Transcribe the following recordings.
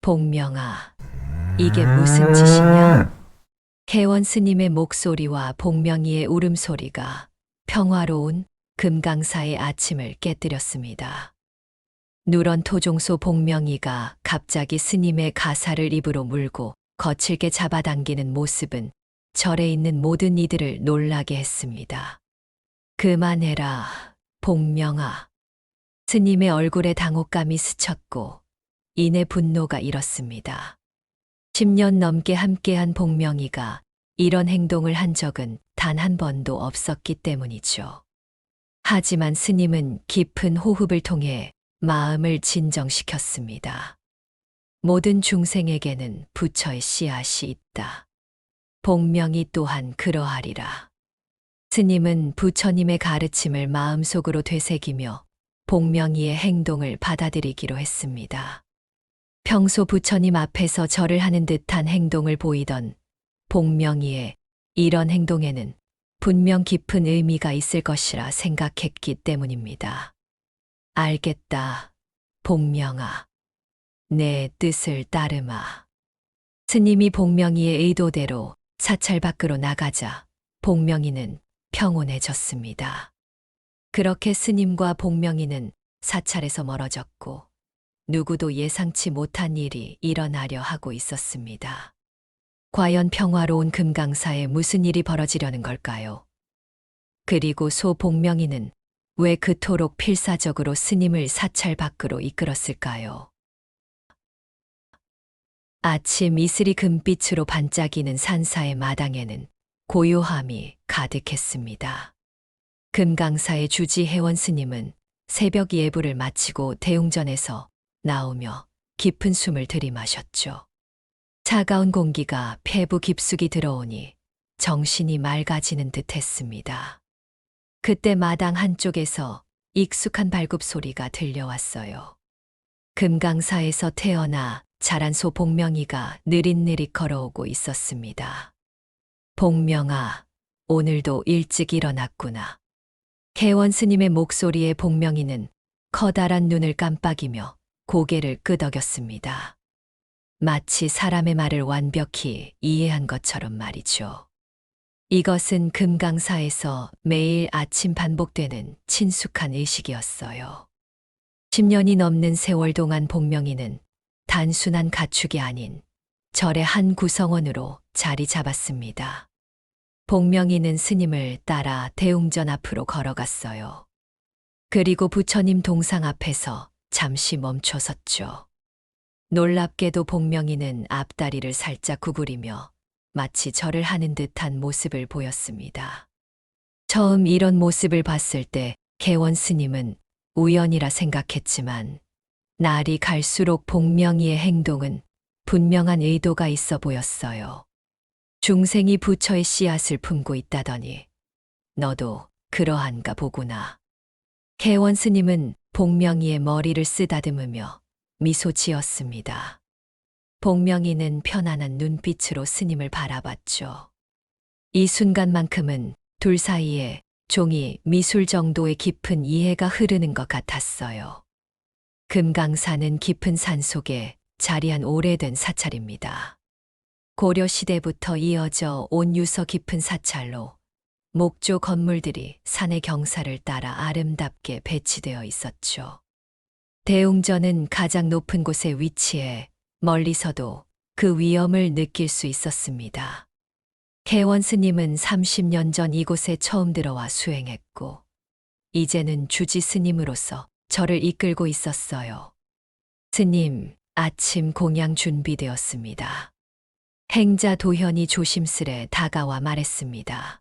복명아, 이게 무슨 짓이냐? 개원 스님의 목소리와 복명이의 울음소리가 평화로운 금강사의 아침을 깨뜨렸습니다. 누런 토종소 복명이가 갑자기 스님의 가사를 입으로 물고 거칠게 잡아당기는 모습은 절에 있는 모든 이들을 놀라게 했습니다. 그만해라, 복명아. 스님의 얼굴에 당혹감이 스쳤고 이내 분노가 일었습니다. 10년 넘게 함께한 복명이가 이런 행동을 한 적은 단 한 번도 없었기 때문이죠. 하지만 스님은 깊은 호흡을 통해 마음을 진정시켰습니다. 모든 중생에게는 부처의 씨앗이 있다. 복명이 또한 그러하리라. 스님은 부처님의 가르침을 마음속으로 되새기며 복명이의 행동을 받아들이기로 했습니다. 평소 부처님 앞에서 절을 하는 듯한 행동을 보이던 복명이의 이런 행동에는 분명 깊은 의미가 있을 것이라 생각했기 때문입니다. 알겠다, 복명아. 내 뜻을 따르마. 스님이 복명이의 의도대로 사찰 밖으로 나가자 복명이는 평온해졌습니다. 그렇게 스님과 복명이는 사찰에서 멀어졌고 누구도 예상치 못한 일이 일어나려 하고 있었습니다. 과연 평화로운 금강사에 무슨 일이 벌어지려는 걸까요? 그리고 소 복명이는 왜 그토록 필사적으로 스님을 사찰 밖으로 이끌었을까요? 아침 이슬이 금빛으로 반짝이는 산사의 마당에는 고요함이 가득했습니다. 금강사의 주지 혜원 스님은 새벽 예불을 마치고 대웅전에서 나오며 깊은 숨을 들이마셨죠. 차가운 공기가 폐부 깊숙이 들어오니 정신이 맑아지는 듯 했습니다. 그때 마당 한쪽에서 익숙한 발굽 소리가 들려왔어요. 금강사에서 태어나 자란 소 복명이가 느릿느릿 걸어오고 있었습니다. 복명아, 오늘도 일찍 일어났구나. 개원 스님의 목소리에 복명이는 커다란 눈을 깜빡이며 고개를 끄덕였습니다. 마치 사람의 말을 완벽히 이해한 것처럼 말이죠. 이것은 금강사에서 매일 아침 반복되는 친숙한 의식이었어요. 10년이 넘는 세월 동안 복명이는 단순한 가축이 아닌 절의 한 구성원으로 자리 잡았습니다. 복명이는 스님을 따라 대웅전 앞으로 걸어갔어요. 그리고 부처님 동상 앞에서 잠시 멈춰섰죠. 놀랍게도 복명이는 앞다리를 살짝 구부리며 마치 절을 하는 듯한 모습을 보였습니다. 처음 이런 모습을 봤을 때 개원 스님은 우연이라 생각했지만 날이 갈수록 복명이의 행동은 분명한 의도가 있어 보였어요. 중생이 부처의 씨앗을 품고 있다더니 너도 그러한가 보구나. 개원 스님은 복명이의 머리를 쓰다듬으며 미소 지었습니다. 복명이는 편안한 눈빛으로 스님을 바라봤죠. 이 순간만큼은 둘 사이에 종이 미술 정도의 깊은 이해가 흐르는 것 같았어요. 금강사는 깊은 산 속에 자리한 오래된 사찰입니다. 고려 시대부터 이어져 온 유서 깊은 사찰로 목조 건물들이 산의 경사를 따라 아름답게 배치되어 있었죠. 대웅전은 가장 높은 곳에 위치해 멀리서도 그 위엄을 느낄 수 있었습니다. 개원 스님은 30년 전 이곳에 처음 들어와 수행했고 이제는 주지 스님으로서 저를 이끌고 있었어요. 스님, 아침 공양 준비되었습니다. 행자 도현이 조심스레 다가와 말했습니다.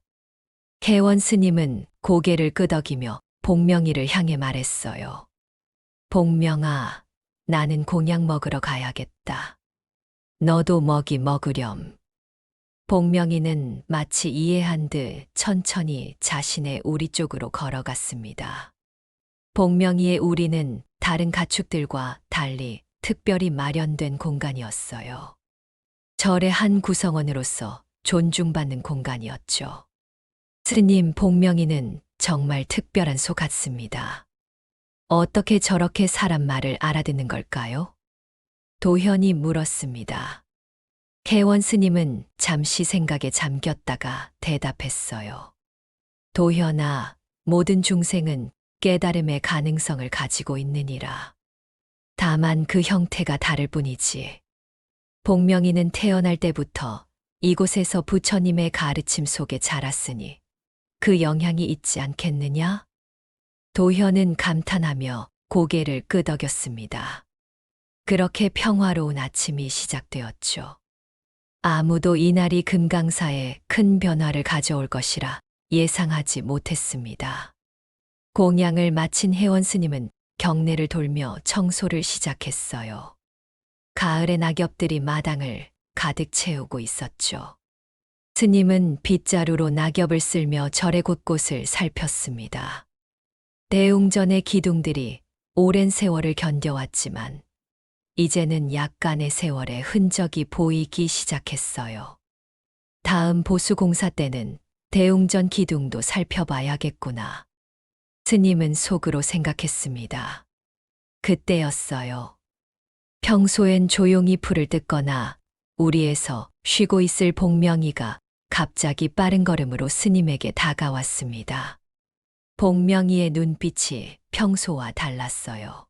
개원 스님은 고개를 끄덕이며 복명이를 향해 말했어요. 복명아, 나는 공양 먹으러 가야겠다. 너도 먹이 먹으렴. 복명이는 마치 이해한 듯 천천히 자신의 우리 쪽으로 걸어갔습니다. 복명이의 우리는 다른 가축들과 달리 특별히 마련된 공간이었어요. 절의 한 구성원으로서 존중받는 공간이었죠. 스님, 복명이는 정말 특별한 소 같습니다. 어떻게 저렇게 사람 말을 알아듣는 걸까요? 도현이 물었습니다. 혜원 스님은 잠시 생각에 잠겼다가 대답했어요. 도현아, 모든 중생은 깨달음의 가능성을 가지고 있느니라. 다만 그 형태가 다를 뿐이지. 복명이는 태어날 때부터 이곳에서 부처님의 가르침 속에 자랐으니 그 영향이 있지 않겠느냐? 도현은 감탄하며 고개를 끄덕였습니다. 그렇게 평화로운 아침이 시작되었죠. 아무도 이날이 금강사에 큰 변화를 가져올 것이라 예상하지 못했습니다. 공양을 마친 혜원 스님은 경내를 돌며 청소를 시작했어요. 가을의 낙엽들이 마당을 가득 채우고 있었죠. 스님은 빗자루로 낙엽을 쓸며 절의 곳곳을 살폈습니다. 대웅전의 기둥들이 오랜 세월을 견뎌왔지만 이제는 약간의 세월의 흔적이 보이기 시작했어요. 다음 보수공사 때는 대웅전 기둥도 살펴봐야겠구나. 스님은 속으로 생각했습니다. 그때였어요. 평소엔 조용히 풀을 뜯거나 우리에서 쉬고 있을 복명이가 갑자기 빠른 걸음으로 스님에게 다가왔습니다. 복명이의 눈빛이 평소와 달랐어요.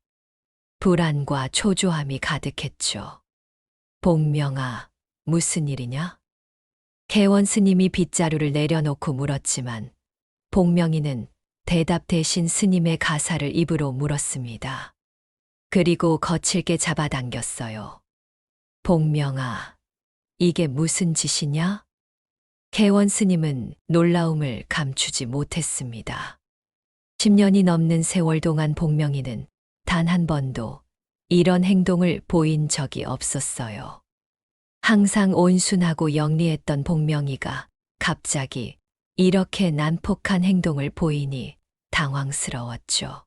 불안과 초조함이 가득했죠. 복명아, 무슨 일이냐? 혜원 스님이 빗자루를 내려놓고 물었지만 복명이는 대답 대신 스님의 가사를 입으로 물었습니다. 그리고 거칠게 잡아당겼어요. 복명아, 이게 무슨 짓이냐? 혜원 스님은 놀라움을 감추지 못했습니다. 10년이 넘는 세월 동안 복명이는 단 한 번도 이런 행동을 보인 적이 없었어요. 항상 온순하고 영리했던 복명이가 갑자기 이렇게 난폭한 행동을 보이니 당황스러웠죠.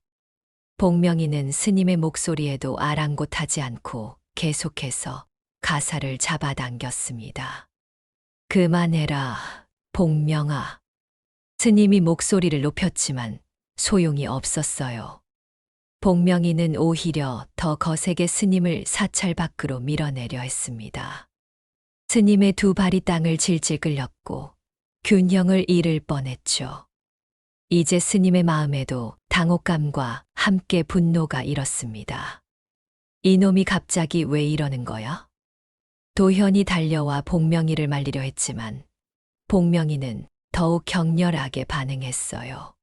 복명이는 스님의 목소리에도 아랑곳하지 않고 계속해서 가사를 잡아당겼습니다. 그만해라, 복명아. 스님이 목소리를 높였지만 소용이 없었어요. 복명이는 오히려 더 거세게 스님을 사찰 밖으로 밀어내려 했습니다. 스님의 두 발이 땅을 질질 끌렸고 균형을 잃을 뻔했죠. 이제 스님의 마음에도 당혹감과 함께 분노가 일었습니다. 이놈이 갑자기 왜 이러는 거야? 도현이 달려와 복명이를 말리려 했지만 복명이는 더욱 격렬하게 반응했어요.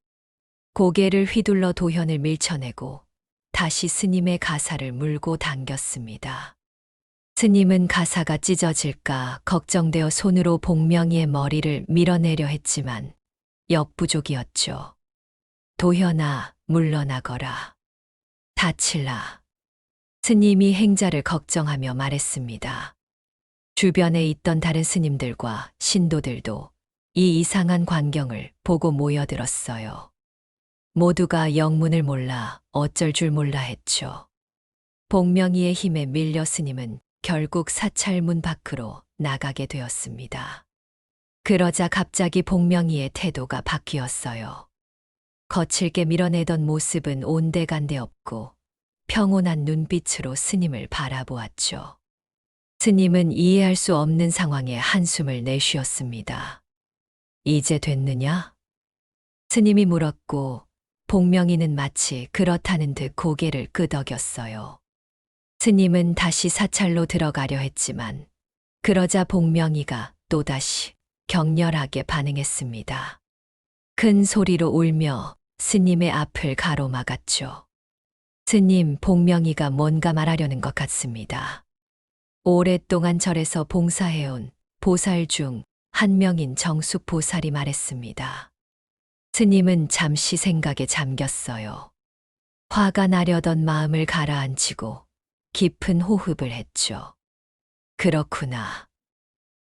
고개를 휘둘러 도현을 밀쳐내고 다시 스님의 가사를 물고 당겼습니다. 스님은 가사가 찢어질까 걱정되어 손으로 복명이의 머리를 밀어내려 했지만 역부족이었죠. 도현아, 물러나거라. 다칠라. 스님이 행자를 걱정하며 말했습니다. 주변에 있던 다른 스님들과 신도들도 이 이상한 광경을 보고 모여들었어요. 모두가 영문을 몰라 어쩔 줄 몰라 했죠. 복명이의 힘에 밀려 스님은 결국 사찰문 밖으로 나가게 되었습니다. 그러자 갑자기 복명이의 태도가 바뀌었어요. 거칠게 밀어내던 모습은 온데간데 없고 평온한 눈빛으로 스님을 바라보았죠. 스님은 이해할 수 없는 상황에 한숨을 내쉬었습니다. 이제 됐느냐? 스님이 물었고 복명이는 마치 그렇다는 듯 고개를 끄덕였어요. 스님은 다시 사찰로 들어가려 했지만 그러자 복명이가 또다시 격렬하게 반응했습니다. 큰 소리로 울며 스님의 앞을 가로막았죠. 스님, 복명이가 뭔가 말하려는 것 같습니다. 오랫동안 절에서 봉사해온 보살 중 한 명인 정숙 보살이 말했습니다. 스님은 잠시 생각에 잠겼어요. 화가 나려던 마음을 가라앉히고 깊은 호흡을 했죠. 그렇구나.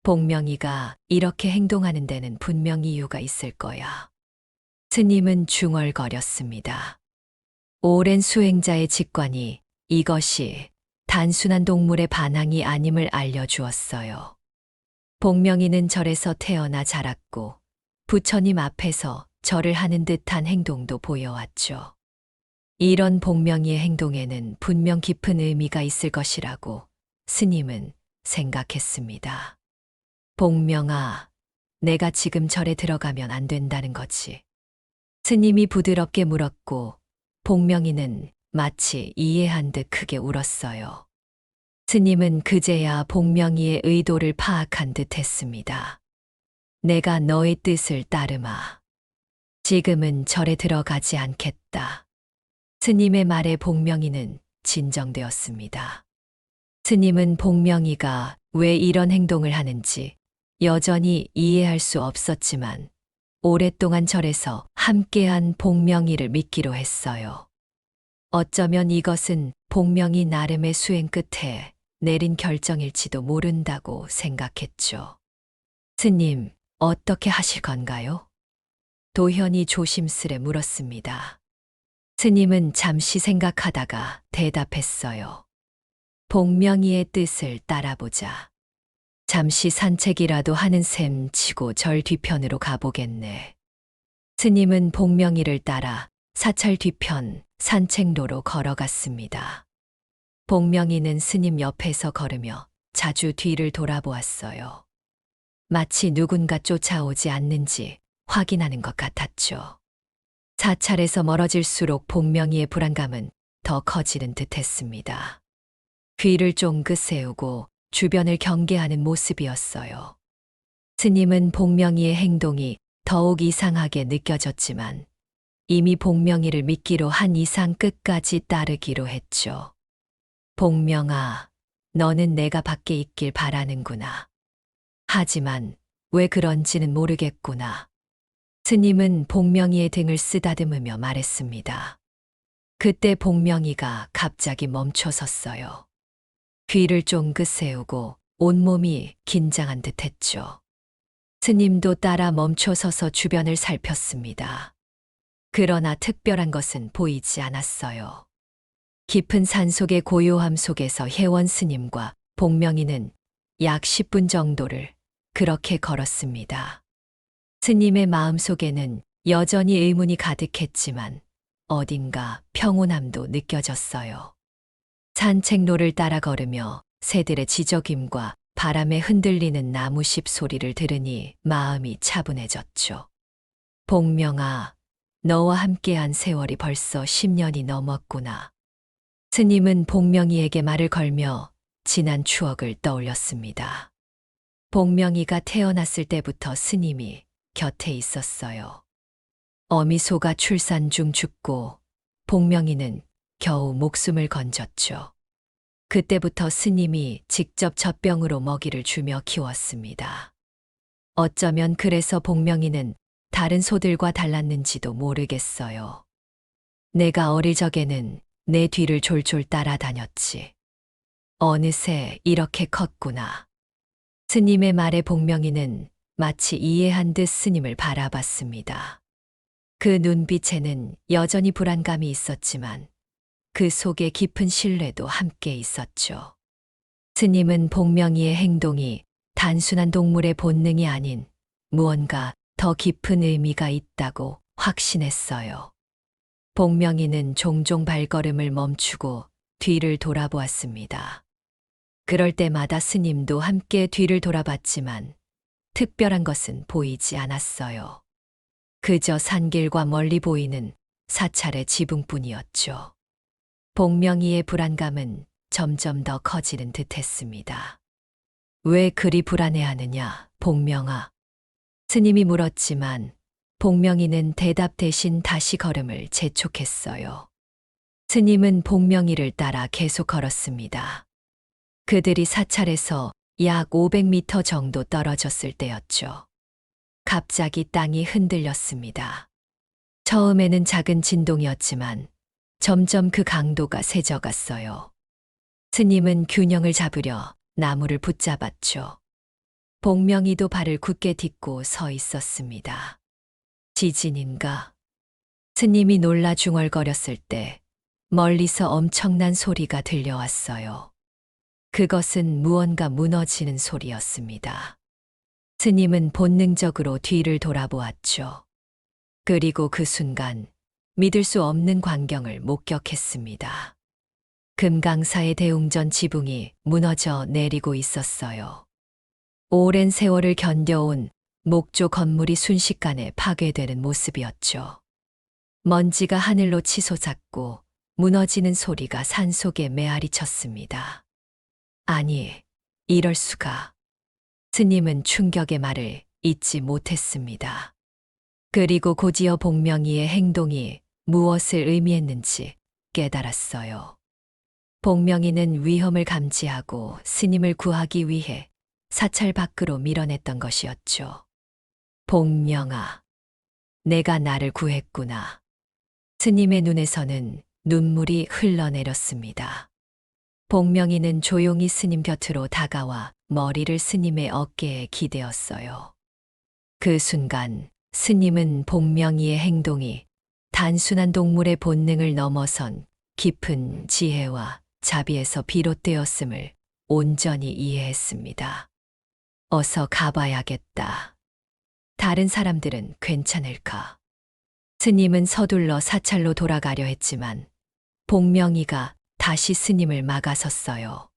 복명이가 이렇게 행동하는 데는 분명 이유가 있을 거야. 스님은 중얼거렸습니다. 오랜 수행자의 직관이 이것이 단순한 동물의 반항이 아님을 알려주었어요. 복명이는 절에서 태어나 자랐고 부처님 앞에서 절을 하는 듯한 행동도 보여왔죠. 이런 복명이의 행동에는 분명 깊은 의미가 있을 것이라고 스님은 생각했습니다. 복명아, 내가 지금 절에 들어가면 안 된다는 거지. 스님이 부드럽게 물었고 복명이는 마치 이해한 듯 크게 울었어요. 스님은 그제야 복명이의 의도를 파악한 듯 했습니다. 내가 너의 뜻을 따르마. 지금은 절에 들어가지 않겠다. 스님의 말에 복명이는 진정되었습니다. 스님은 복명이가 왜 이런 행동을 하는지 여전히 이해할 수 없었지만 오랫동안 절에서 함께한 복명이를 믿기로 했어요. 어쩌면 이것은 복명이 나름의 수행 끝에 내린 결정일지도 모른다고 생각했죠. 스님, 어떻게 하실 건가요? 도현이 조심스레 물었습니다. 스님은 잠시 생각하다가 대답했어요. 복명이의 뜻을 따라보자. 잠시 산책이라도 하는 셈 치고 절 뒤편으로 가보겠네. 스님은 복명이를 따라 사찰 뒤편 산책로로 걸어갔습니다. 복명이는 스님 옆에서 걸으며 자주 뒤를 돌아보았어요. 마치 누군가 쫓아오지 않는지 확인하는 것 같았죠. 사찰에서 멀어질수록 복명이의 불안감은 더 커지는 듯 했습니다. 귀를 쫑긋 세우고 주변을 경계하는 모습이었어요. 스님은 복명이의 행동이 더욱 이상하게 느껴졌지만 이미 복명이를 믿기로 한 이상 끝까지 따르기로 했죠. 복명아, 너는 내가 밖에 있길 바라는구나. 하지만 왜 그런지는 모르겠구나. 스님은 복명이의 등을 쓰다듬으며 말했습니다. 그때 복명이가 갑자기 멈춰 섰어요. 귀를 쫑긋 세우고 온몸이 긴장한 듯 했죠. 스님도 따라 멈춰 서서 주변을 살폈습니다. 그러나 특별한 것은 보이지 않았어요. 깊은 산속의 고요함 속에서 혜원 스님과 복명이는 약 10분 정도를 그렇게 걸었습니다. 스님의 마음속에는 여전히 의문이 가득했지만 어딘가 평온함도 느껴졌어요. 산책로를 따라 걸으며 새들의 지저귐과 바람에 흔들리는 나무십 소리를 들으니 마음이 차분해졌죠. 복명아, 너와 함께한 세월이 벌써 10년이 넘었구나. 스님은 복명이에게 말을 걸며 지난 추억을 떠올렸습니다. 복명이가 태어났을 때부터 스님이 곁에 있었어요. 어미소가 출산 중 죽고 복명이는 겨우 목숨을 건졌죠. 그때부터 스님이 직접 젖병으로 먹이를 주며 키웠습니다. 어쩌면 그래서 복명이는 다른 소들과 달랐는지도 모르겠어요. 내가 어릴 적에는 내 뒤를 졸졸 따라다녔지. 어느새 이렇게 컸구나. 스님의 말에 복명이는 마치 이해한 듯 스님을 바라봤습니다. 그 눈빛에는 여전히 불안감이 있었지만 그 속에 깊은 신뢰도 함께 있었죠. 스님은 복명이의 행동이 단순한 동물의 본능이 아닌 무언가 더 깊은 의미가 있다고 확신했어요. 복명이는 종종 발걸음을 멈추고 뒤를 돌아보았습니다. 그럴 때마다 스님도 함께 뒤를 돌아봤지만 특별한 것은 보이지 않았어요. 그저 산길과 멀리 보이는 사찰의 지붕뿐이었죠. 복명이의 불안감은 점점 더 커지는 듯 했습니다. 왜 그리 불안해하느냐, 복명아? 스님이 물었지만 복명이는 대답 대신 다시 걸음을 재촉했어요. 스님은 복명이를 따라 계속 걸었습니다. 그들이 사찰에서 약 500m 정도 떨어졌을 때였죠. 갑자기 땅이 흔들렸습니다. 처음에는 작은 진동이었지만 점점 그 강도가 세져갔어요. 스님은 균형을 잡으려 나무를 붙잡았죠. 복명이도 발을 굳게 딛고 서 있었습니다. 지진인가? 스님이 놀라 중얼거렸을 때 멀리서 엄청난 소리가 들려왔어요. 그것은 무언가 무너지는 소리였습니다. 스님은 본능적으로 뒤를 돌아보았죠. 그리고 그 순간 믿을 수 없는 광경을 목격했습니다. 금강사의 대웅전 지붕이 무너져 내리고 있었어요. 오랜 세월을 견뎌온 목조 건물이 순식간에 파괴되는 모습이었죠. 먼지가 하늘로 치솟았고 무너지는 소리가 산속에 메아리 쳤습니다. 아니, 이럴 수가. 스님은 충격의 말을 잇지 못했습니다. 그리고 곧이어 복명이의 행동이 무엇을 의미했는지 깨달았어요. 복명이는 위험을 감지하고 스님을 구하기 위해 사찰 밖으로 밀어냈던 것이었죠. 복명아, 내가 나를 구했구나. 스님의 눈에서는 눈물이 흘러내렸습니다. 복명이는 조용히 스님 곁으로 다가와 머리를 스님의 어깨에 기대었어요. 그 순간 스님은 복명이의 행동이 단순한 동물의 본능을 넘어선 깊은 지혜와 자비에서 비롯되었음을 온전히 이해했습니다. 어서 가봐야겠다. 다른 사람들은 괜찮을까? 스님은 서둘러 사찰로 돌아가려 했지만 복명이가 다시 스님을 막아섰어요.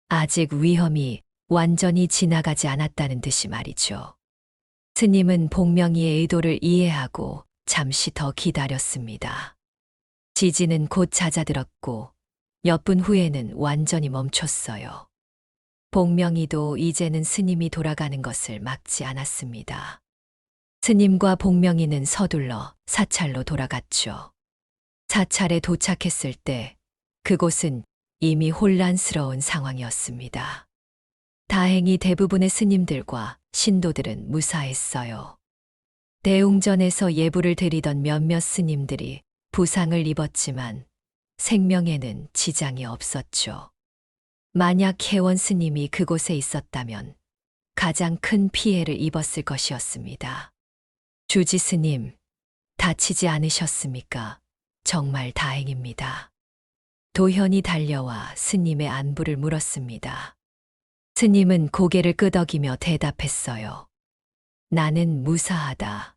아직 위험이 완전히 지나가지 않았다는 듯이 말이죠. 스님은 복명이의 의도를 이해하고 잠시 더 기다렸습니다. 지진은 곧 잦아들었고 몇 분 후에는 완전히 멈췄어요. 복명이도 이제는 스님이 돌아가는 것을 막지 않았습니다. 스님과 복명이는 서둘러 사찰로 돌아갔죠. 사찰에 도착했을 때 그곳은 이미 혼란스러운 상황이었습니다. 다행히 대부분의 스님들과 신도들은 무사했어요. 대웅전에서 예불을 드리던 몇몇 스님들이 부상을 입었지만 생명에는 지장이 없었죠. 만약 혜원 스님이 그곳에 있었다면 가장 큰 피해를 입었을 것이었습니다. 주지 스님, 다치지 않으셨습니까? 정말 다행입니다. 도현이 달려와 스님의 안부를 물었습니다. 스님은 고개를 끄덕이며 대답했어요. 나는 무사하다.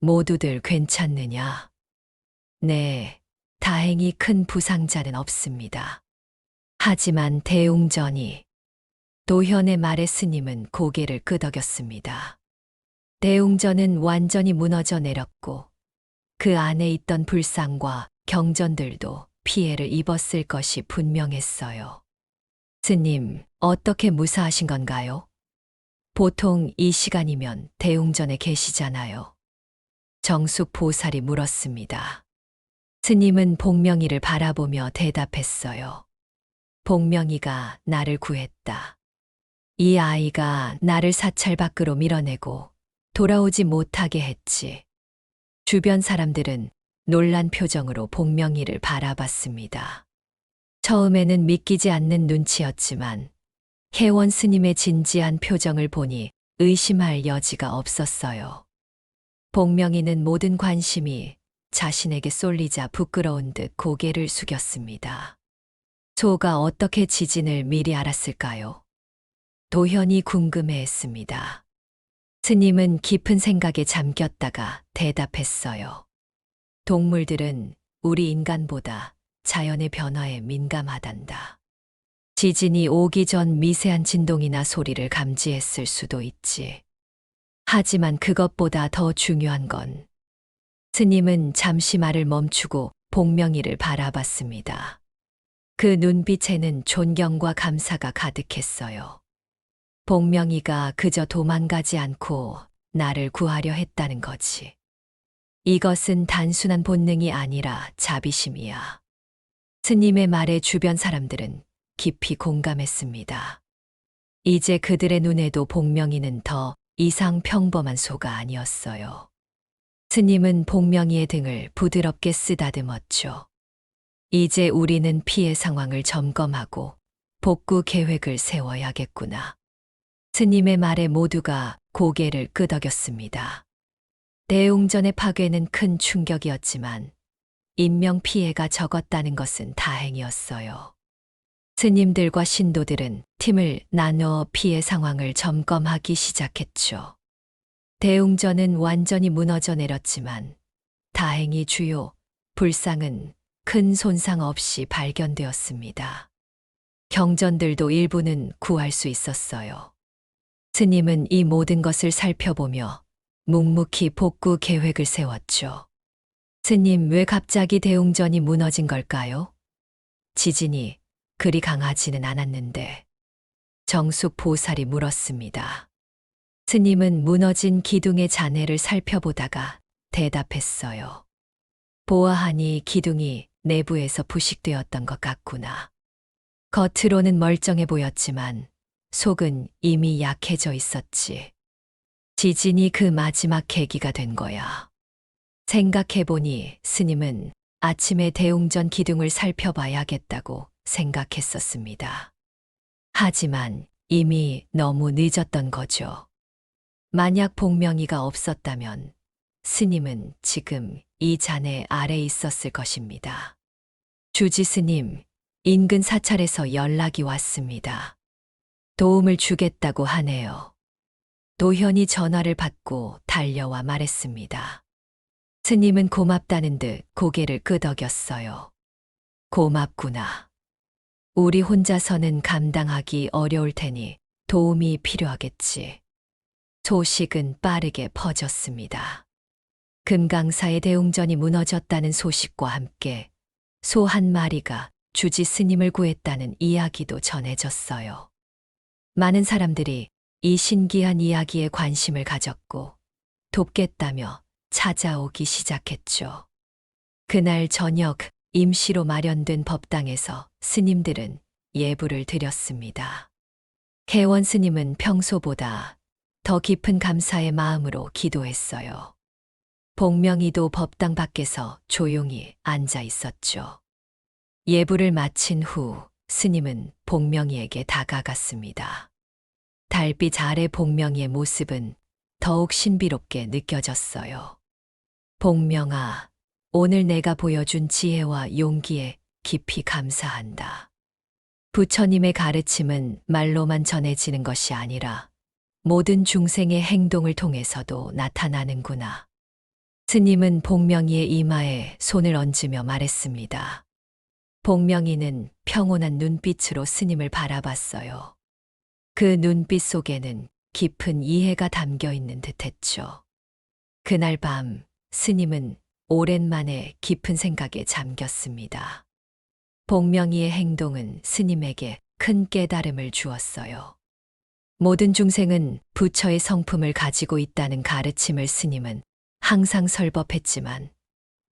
모두들 괜찮느냐? 네, 다행히 큰 부상자는 없습니다. 하지만 대웅전이 도현의 말에 스님은 고개를 끄덕였습니다. 대웅전은 완전히 무너져 내렸고 그 안에 있던 불상과 경전들도 피해를 입었을 것이 분명했어요. 스님, 어떻게 무사하신 건가요? 보통 이 시간이면 대웅전에 계시잖아요. 정숙 보살이 물었습니다. 스님은 복명이를 바라보며 대답했어요. 복명이가 나를 구했다. 이 아이가 나를 사찰 밖으로 밀어내고 돌아오지 못하게 했지. 주변 사람들은 놀란 표정으로 복명이를 바라봤습니다. 처음에는 믿기지 않는 눈치였지만 혜원 스님의 진지한 표정을 보니 의심할 여지가 없었어요. 복명이는 모든 관심이 자신에게 쏠리자 부끄러운 듯 고개를 숙였습니다. 소가 어떻게 지진을 미리 알았을까요? 도현이 궁금해했습니다. 스님은 깊은 생각에 잠겼다가 대답했어요. 동물들은 우리 인간보다 자연의 변화에 민감하단다. 지진이 오기 전 미세한 진동이나 소리를 감지했을 수도 있지. 하지만 그것보다 더 중요한 건 스님은 잠시 말을 멈추고 복명이를 바라봤습니다. 그 눈빛에는 존경과 감사가 가득했어요. 복명이가 그저 도망가지 않고 나를 구하려 했다는 거지. 이것은 단순한 본능이 아니라 자비심이야. 스님의 말에 주변 사람들은 깊이 공감했습니다. 이제 그들의 눈에도 복명이는 더 이상 평범한 소가 아니었어요. 스님은 복명이의 등을 부드럽게 쓰다듬었죠. 이제 우리는 피해 상황을 점검하고 복구 계획을 세워야겠구나. 스님의 말에 모두가 고개를 끄덕였습니다. 대웅전의 파괴는 큰 충격이었지만 인명 피해가 적었다는 것은 다행이었어요. 스님들과 신도들은 팀을 나누어 피해 상황을 점검하기 시작했죠. 대웅전은 완전히 무너져 내렸지만 다행히 주요 불상은 큰 손상 없이 발견되었습니다. 경전들도 일부는 구할 수 있었어요. 스님은 이 모든 것을 살펴보며 묵묵히 복구 계획을 세웠죠. 스님, 왜 갑자기 대웅전이 무너진 걸까요? 지진이 그리 강하지는 않았는데. 정숙 보살이 물었습니다. 스님은 무너진 기둥의 잔해를 살펴보다가 대답했어요. 보아하니 기둥이 내부에서 부식되었던 것 같구나. 겉으로는 멀쩡해 보였지만 속은 이미 약해져 있었지. 지진이 그 마지막 계기가 된 거야. 생각해보니 스님은 아침에 대웅전 기둥을 살펴봐야겠다고 생각했었습니다. 하지만 이미 너무 늦었던 거죠. 만약 복명이가 없었다면 스님은 지금 이 잔해 아래 있었을 것입니다. 주지 스님, 인근 사찰에서 연락이 왔습니다. 도움을 주겠다고 하네요. 도현이 전화를 받고 달려와 말했습니다. 스님은 고맙다는 듯 고개를 끄덕였어요. 고맙구나. 우리 혼자서는 감당하기 어려울 테니 도움이 필요하겠지. 소식은 빠르게 퍼졌습니다. 금강사의 대웅전이 무너졌다는 소식과 함께 소 한 마리가 주지 스님을 구했다는 이야기도 전해졌어요. 많은 사람들이 이 신기한 이야기에 관심을 가졌고 돕겠다며 찾아오기 시작했죠. 그날 저녁 임시로 마련된 법당에서 스님들은 예불을 드렸습니다. 개원 스님은 평소보다 더 깊은 감사의 마음으로 기도했어요. 복명이도 법당 밖에서 조용히 앉아 있었죠. 예불을 마친 후 스님은 복명이에게 다가갔습니다. 달빛 아래 복명이의 모습은 더욱 신비롭게 느껴졌어요. 복명아, 오늘 내가 보여준 지혜와 용기에 깊이 감사한다. 부처님의 가르침은 말로만 전해지는 것이 아니라 모든 중생의 행동을 통해서도 나타나는구나. 스님은 복명이의 이마에 손을 얹으며 말했습니다. 복명이는 평온한 눈빛으로 스님을 바라봤어요. 그 눈빛 속에는 깊은 이해가 담겨 있는 듯했죠. 그날 밤 스님은 오랜만에 깊은 생각에 잠겼습니다. 복명이의 행동은 스님에게 큰 깨달음을 주었어요. 모든 중생은 부처의 성품을 가지고 있다는 가르침을 스님은 항상 설법했지만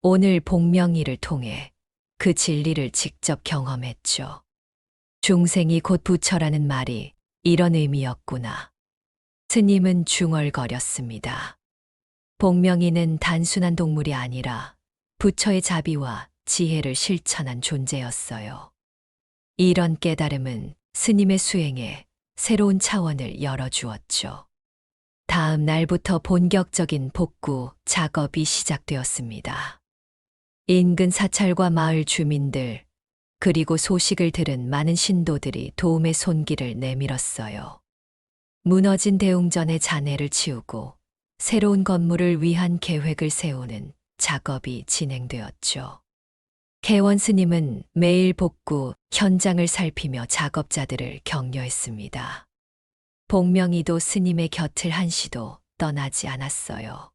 오늘 복명이를 통해 그 진리를 직접 경험했죠. 중생이 곧 부처라는 말이 이런 의미였구나. 스님은 중얼거렸습니다. 복명이는 단순한 동물이 아니라 부처의 자비와 지혜를 실천한 존재였어요. 이런 깨달음은 스님의 수행에 새로운 차원을 열어주었죠. 다음 날부터 본격적인 복구 작업이 시작되었습니다. 인근 사찰과 마을 주민들, 그리고 소식을 들은 많은 신도들이 도움의 손길을 내밀었어요. 무너진 대웅전의 잔해를 치우고 새로운 건물을 위한 계획을 세우는 작업이 진행되었죠. 개원 스님은 매일 복구 현장을 살피며 작업자들을 격려했습니다. 복명이도 스님의 곁을 한시도 떠나지 않았어요.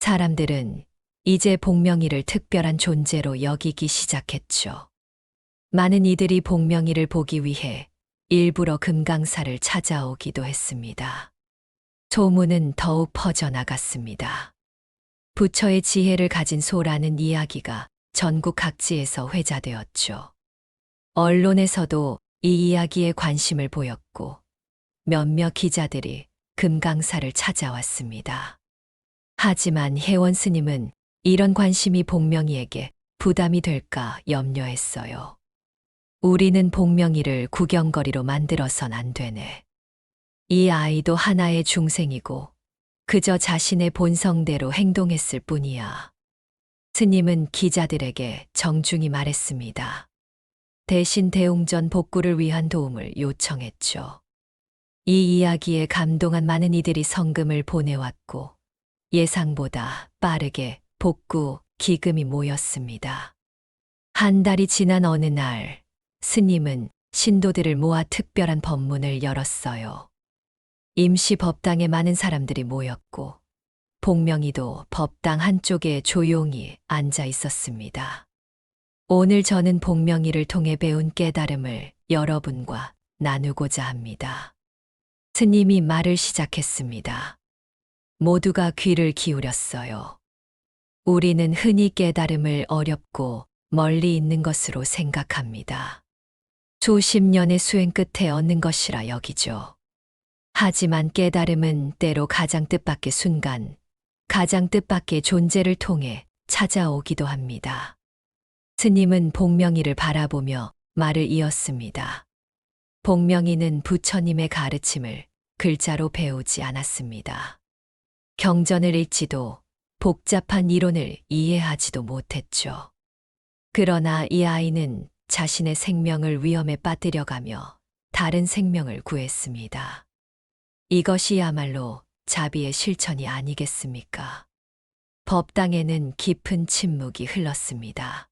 사람들은 이제 복명이를 특별한 존재로 여기기 시작했죠. 많은 이들이 복명이를 보기 위해 일부러 금강사를 찾아오기도 했습니다. 소문은 더욱 퍼져나갔습니다. 부처의 지혜를 가진 소라는 이야기가 전국 각지에서 회자되었죠. 언론에서도 이 이야기에 관심을 보였고 몇몇 기자들이 금강사를 찾아왔습니다. 하지만 혜원 스님은 이런 관심이 복명이에게 부담이 될까 염려했어요. 우리는 복명이를 구경거리로 만들어선 안 되네. 이 아이도 하나의 중생이고 그저 자신의 본성대로 행동했을 뿐이야. 스님은 기자들에게 정중히 말했습니다. 대신 대웅전 복구를 위한 도움을 요청했죠. 이 이야기에 감동한 많은 이들이 성금을 보내왔고 예상보다 빠르게 복구 기금이 모였습니다. 한 달이 지난 어느 날, 스님은 신도들을 모아 특별한 법문을 열었어요. 임시 법당에 많은 사람들이 모였고, 복명이도 법당 한쪽에 조용히 앉아 있었습니다. 오늘 저는 복명이를 통해 배운 깨달음을 여러분과 나누고자 합니다. 스님이 말을 시작했습니다. 모두가 귀를 기울였어요. 우리는 흔히 깨달음을 어렵고 멀리 있는 것으로 생각합니다. 수십 년의 수행 끝에 얻는 것이라 여기죠. 하지만 깨달음은 때로 가장 뜻밖의 순간, 가장 뜻밖의 존재를 통해 찾아오기도 합니다. 스님은 복명이를 바라보며 말을 이었습니다. 복명이는 부처님의 가르침을 글자로 배우지 않았습니다. 경전을 읽지도 복잡한 이론을 이해하지도 못했죠. 그러나 이 아이는 자신의 생명을 위험에 빠뜨려가며 다른 생명을 구했습니다. 이것이야말로 자비의 실천이 아니겠습니까? 법당에는 깊은 침묵이 흘렀습니다.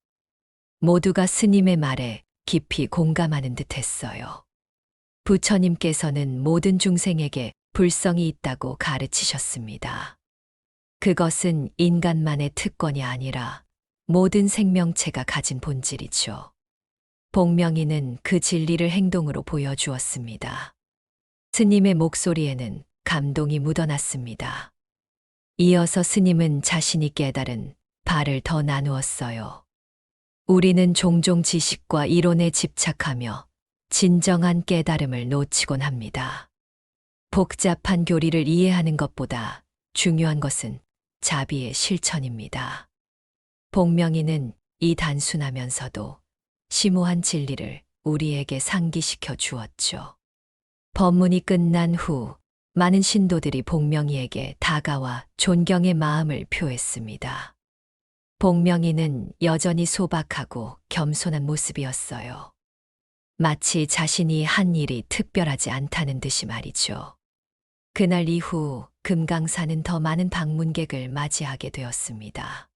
모두가 스님의 말에 깊이 공감하는 듯 했어요. 부처님께서는 모든 중생에게 불성이 있다고 가르치셨습니다. 그것은 인간만의 특권이 아니라 모든 생명체가 가진 본질이죠. 복명이는 그 진리를 행동으로 보여주었습니다. 스님의 목소리에는 감동이 묻어났습니다. 이어서 스님은 자신이 깨달은 바를 더 나누었어요. 우리는 종종 지식과 이론에 집착하며 진정한 깨달음을 놓치곤 합니다. 복잡한 교리를 이해하는 것보다 중요한 것은 자비의 실천입니다. 복명이는 이 단순하면서도 심오한 진리를 우리에게 상기시켜 주었죠. 법문이 끝난 후 많은 신도들이 복명이에게 다가와 존경의 마음을 표했습니다. 복명이는 여전히 소박하고 겸손한 모습이었어요. 마치 자신이 한 일이 특별하지 않다는 듯이 말이죠. 그날 이후 금강산은 더 많은 방문객을 맞이하게 되었습니다.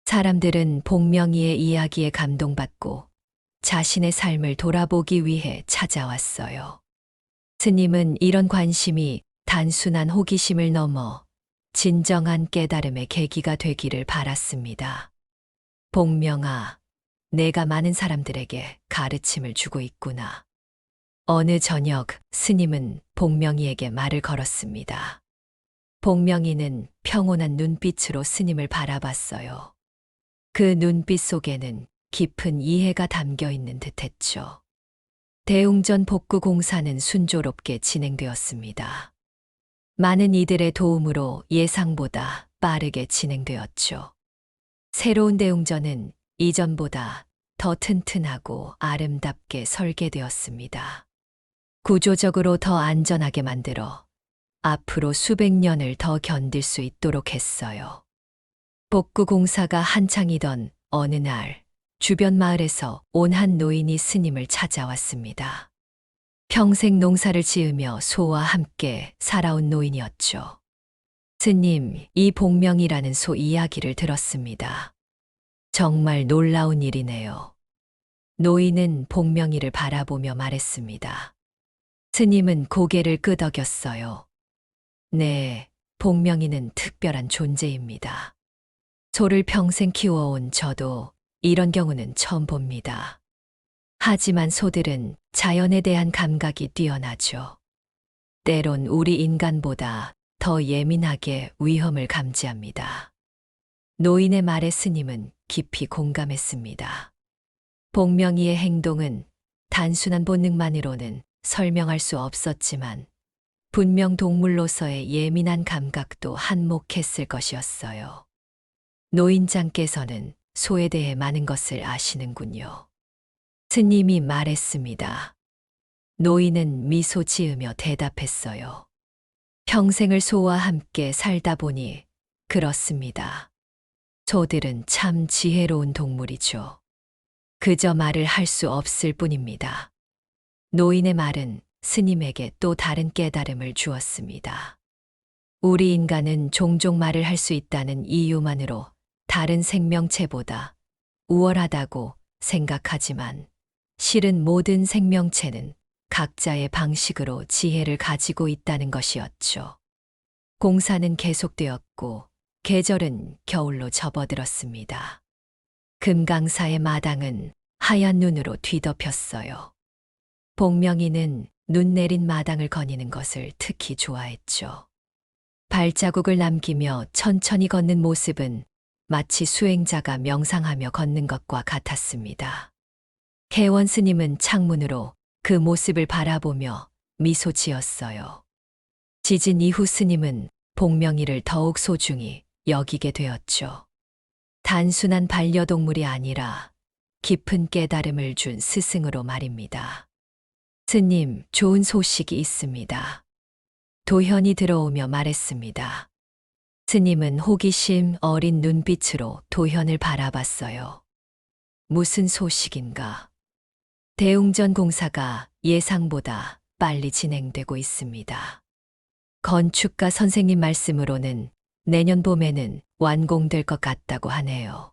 사람들은 복명이의 이야기에 감동받고 자신의 삶을 돌아보기 위해 찾아왔어요. 스님은 이런 관심이 단순한 호기심을 넘어 진정한 깨달음의 계기가 되기를 바랐습니다. 복명아, 내가 많은 사람들에게 가르침을 주고 있구나. 어느 저녁 스님은 복명이에게 말을 걸었습니다. 복명이는 평온한 눈빛으로 스님을 바라봤어요. 그 눈빛 속에는 깊은 이해가 담겨 있는 듯했죠. 대웅전 복구 공사는 순조롭게 진행되었습니다. 많은 이들의 도움으로 예상보다 빠르게 진행되었죠. 새로운 대웅전은 이전보다 더 튼튼하고 아름답게 설계되었습니다. 구조적으로 더 안전하게 만들어 앞으로 수백 년을 더 견딜 수 있도록 했어요. 복구 공사가 한창이던 어느 날, 주변 마을에서 온 한 노인이 스님을 찾아왔습니다. 평생 농사를 지으며 소와 함께 살아온 노인이었죠. 스님, 이 복명이라는 소 이야기를 들었습니다. 정말 놀라운 일이네요. 노인은 복명이를 바라보며 말했습니다. 스님은 고개를 끄덕였어요. 네, 복명이는 특별한 존재입니다. 소를 평생 키워온 저도 이런 경우는 처음 봅니다. 하지만 소들은 자연에 대한 감각이 뛰어나죠. 때론 우리 인간보다 더 예민하게 위험을 감지합니다. 노인의 말에 스님은 깊이 공감했습니다. 복명이의 행동은 단순한 본능만으로는 설명할 수 없었지만 분명 동물로서의 예민한 감각도 한몫했을 것이었어요. 노인장께서는 소에 대해 많은 것을 아시는군요. 스님이 말했습니다. 노인은 미소 지으며 대답했어요. 평생을 소와 함께 살다 보니 그렇습니다. 소들은 참 지혜로운 동물이죠. 그저 말을 할 수 없을 뿐입니다. 노인의 말은 스님에게 또 다른 깨달음을 주었습니다. 우리 인간은 종종 말을 할 수 있다는 이유만으로 다른 생명체보다 우월하다고 생각하지만 실은 모든 생명체는 각자의 방식으로 지혜를 가지고 있다는 것이었죠. 공사는 계속되었고 계절은 겨울로 접어들었습니다. 금강사의 마당은 하얀 눈으로 뒤덮였어요. 복명이는 눈 내린 마당을 거니는 것을 특히 좋아했죠. 발자국을 남기며 천천히 걷는 모습은 마치 수행자가 명상하며 걷는 것과 같았습니다. 개원 스님은 창문으로 그 모습을 바라보며 미소 지었어요. 지진 이후 스님은 복명이를 더욱 소중히 여기게 되었죠. 단순한 반려동물이 아니라 깊은 깨달음을 준 스승으로 말입니다. 스님, 좋은 소식이 있습니다. 도현이 들어오며 말했습니다. 스님은 호기심 어린 눈빛으로 도현을 바라봤어요. 무슨 소식인가? 대웅전 공사가 예상보다 빨리 진행되고 있습니다. 건축가 선생님 말씀으로는 내년 봄에는 완공될 것 같다고 하네요.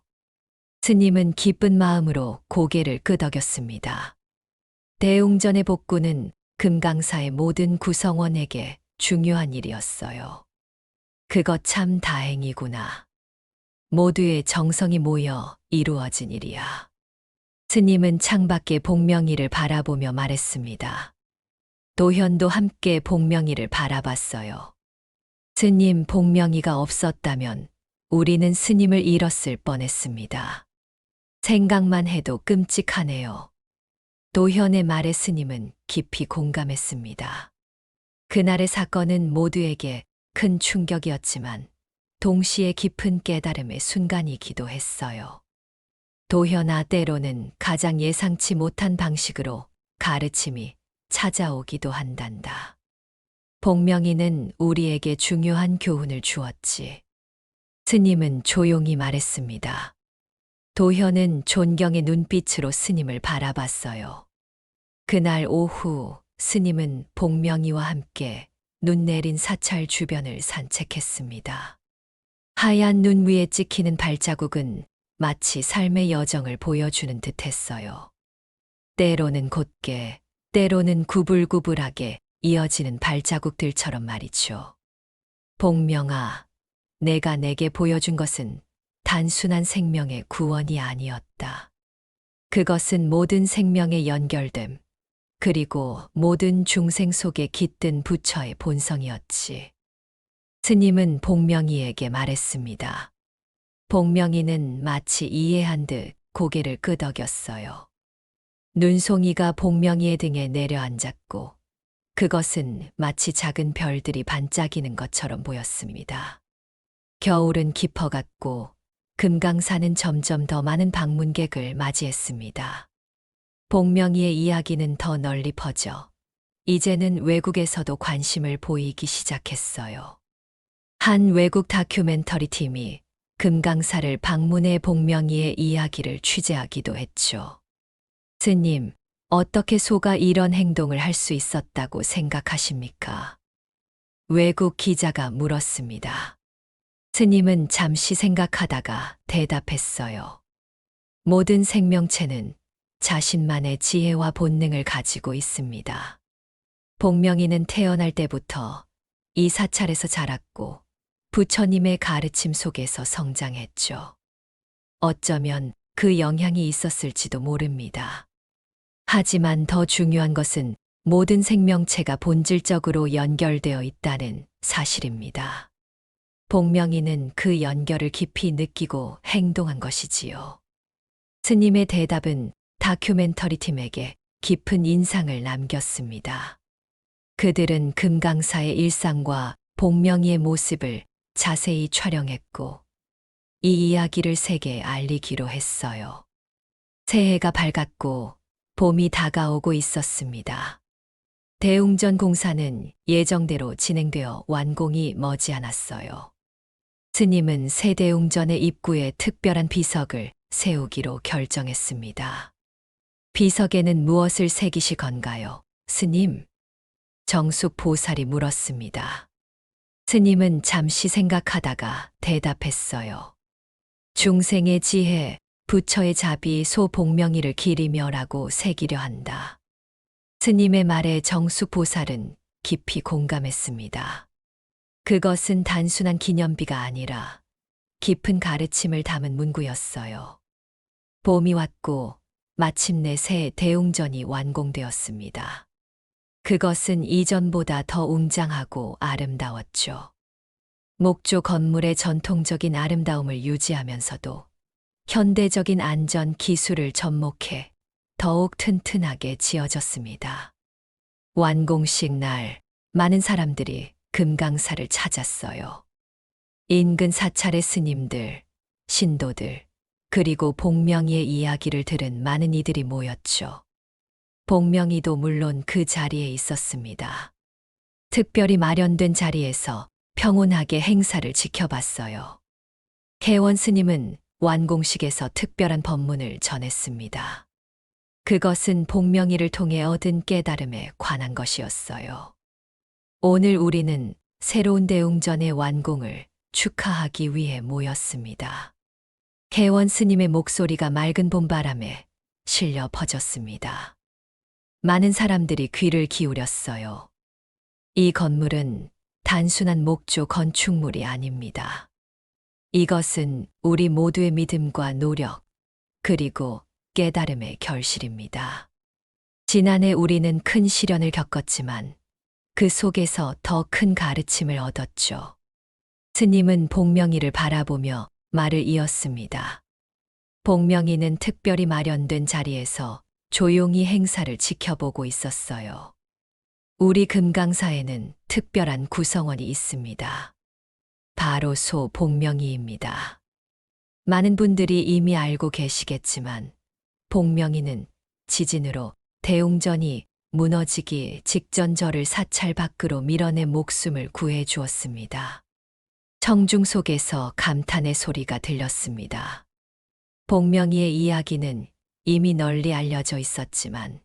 스님은 기쁜 마음으로 고개를 끄덕였습니다. 대웅전의 복구는 금강사의 모든 구성원에게 중요한 일이었어요. 그것 참 다행이구나. 모두의 정성이 모여 이루어진 일이야. 스님은 창밖의 복명이를 바라보며 말했습니다. 도현도 함께 복명이를 바라봤어요. 스님, 복명이가 없었다면 우리는 스님을 잃었을 뻔했습니다. 생각만 해도 끔찍하네요. 도현의 말에 스님은 깊이 공감했습니다. 그날의 사건은 모두에게 큰 충격이었지만 동시에 깊은 깨달음의 순간이기도 했어요. 도현아, 때로는 가장 예상치 못한 방식으로 가르침이 찾아오기도 한단다. 복명이는 우리에게 중요한 교훈을 주었지. 스님은 조용히 말했습니다. 도현은 존경의 눈빛으로 스님을 바라봤어요. 그날 오후 스님은 복명이와 함께 눈 내린 사찰 주변을 산책했습니다. 하얀 눈 위에 찍히는 발자국은 마치 삶의 여정을 보여주는 듯했어요. 때로는 곧게, 때로는 구불구불하게 이어지는 발자국들처럼 말이죠. 복명아, 내가 내게 보여준 것은 단순한 생명의 구원이 아니었다. 그것은 모든 생명의 연결됨, 그리고 모든 중생 속에 깃든 부처의 본성이었지. 스님은 복명이에게 말했습니다. 복명이는 마치 이해한 듯 고개를 끄덕였어요. 눈송이가 복명이의 등에 내려앉았고 그것은 마치 작은 별들이 반짝이는 것처럼 보였습니다. 겨울은 깊어갔고 금강산은 점점 더 많은 방문객을 맞이했습니다. 복명이의 이야기는 더 널리 퍼져 이제는 외국에서도 관심을 보이기 시작했어요. 한 외국 다큐멘터리 팀이 금강사를 방문해 복명이의 이야기를 취재하기도 했죠. 스님, 어떻게 소가 이런 행동을 할 수 있었다고 생각하십니까? 외국 기자가 물었습니다. 스님은 잠시 생각하다가 대답했어요. 모든 생명체는 자신만의 지혜와 본능을 가지고 있습니다. 복명이는 태어날 때부터 이 사찰에서 자랐고 부처님의 가르침 속에서 성장했죠. 어쩌면 그 영향이 있었을지도 모릅니다. 하지만 더 중요한 것은 모든 생명체가 본질적으로 연결되어 있다는 사실입니다. 복명이는 그 연결을 깊이 느끼고 행동한 것이지요. 스님의 대답은 다큐멘터리 팀에게 깊은 인상을 남겼습니다. 그들은 금강사의 일상과 복명이의 모습을 자세히 촬영했고 이 이야기를 세계에 알리기로 했어요. 새해가 밝았고 봄이 다가오고 있었습니다. 대웅전 공사는 예정대로 진행되어 완공이 머지않았어요. 스님은 새 대웅전의 입구에 특별한 비석을 세우기로 결정했습니다. 비석에는 무엇을 새기실 건가요, 스님? 정숙 보살이 물었습니다. 스님은 잠시 생각하다가 대답했어요. 중생의 지혜, 부처의 자비 소복명이를 기리며라고 새기려 한다. 스님의 말에 정숙보살은 깊이 공감했습니다. 그것은 단순한 기념비가 아니라 깊은 가르침을 담은 문구였어요. 봄이 왔고 마침내 새 대웅전이 완공되었습니다. 그것은 이전보다 더 웅장하고 아름다웠죠. 목조 건물의 전통적인 아름다움을 유지하면서도 현대적인 안전 기술을 접목해 더욱 튼튼하게 지어졌습니다. 완공식 날 많은 사람들이 금강사를 찾았어요. 인근 사찰의 스님들, 신도들, 그리고 복명이의 이야기를 들은 많은 이들이 모였죠. 복명이도 물론 그 자리에 있었습니다. 특별히 마련된 자리에서 평온하게 행사를 지켜봤어요. 개원 스님은 완공식에서 특별한 법문을 전했습니다. 그것은 복명이를 통해 얻은 깨달음에 관한 것이었어요. 오늘 우리는 새로운 대웅전의 완공을 축하하기 위해 모였습니다. 개원 스님의 목소리가 맑은 봄바람에 실려 퍼졌습니다. 많은 사람들이 귀를 기울였어요. 이 건물은 단순한 목조 건축물이 아닙니다. 이것은 우리 모두의 믿음과 노력, 그리고 깨달음의 결실입니다. 지난해 우리는 큰 시련을 겪었지만 그 속에서 더 큰 가르침을 얻었죠. 스님은 복명이를 바라보며 말을 이었습니다. 복명이는 특별히 마련된 자리에서 조용히 행사를 지켜보고 있었어요. 우리 금강사에는 특별한 구성원이 있습니다. 바로 소복명이입니다. 많은 분들이 이미 알고 계시겠지만 복명이는 지진으로 대웅전이 무너지기 직전 저를 사찰 밖으로 밀어내 목숨을 구해 주었습니다. 청중 속에서 감탄의 소리가 들렸습니다. 복명이의 이야기는 이미 널리 알려져 있었지만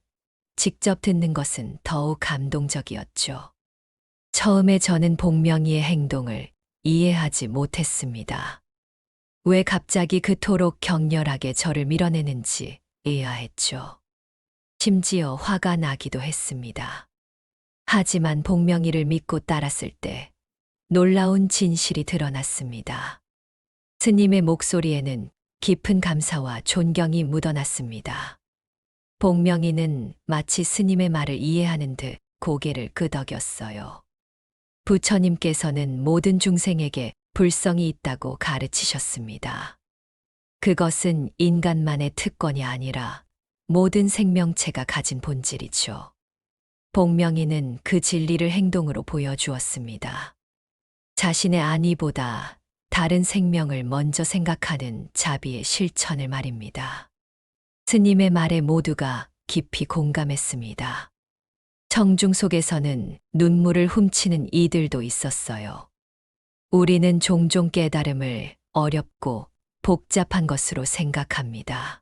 직접 듣는 것은 더욱 감동적이었죠. 처음에 저는 복명이의 행동을 이해하지 못했습니다. 왜 갑자기 그토록 격렬하게 저를 밀어내는지 의아했죠. 심지어 화가 나기도 했습니다. 하지만 복명이를 믿고 따랐을 때 놀라운 진실이 드러났습니다. 스님의 목소리에는 깊은 감사와 존경이 묻어났습니다. 복명이는 마치 스님의 말을 이해하는 듯 고개를 끄덕였어요. 부처님께서는 모든 중생에게 불성이 있다고 가르치셨습니다. 그것은 인간만의 특권이 아니라 모든 생명체가 가진 본질이죠. 복명이는 그 진리를 행동으로 보여주었습니다. 자신의 안위보다 다른 생명을 먼저 생각하는 자비의 실천을 말입니다. 스님의 말에 모두가 깊이 공감했습니다. 청중 속에서는 눈물을 훔치는 이들도 있었어요. 우리는 종종 깨달음을 어렵고 복잡한 것으로 생각합니다.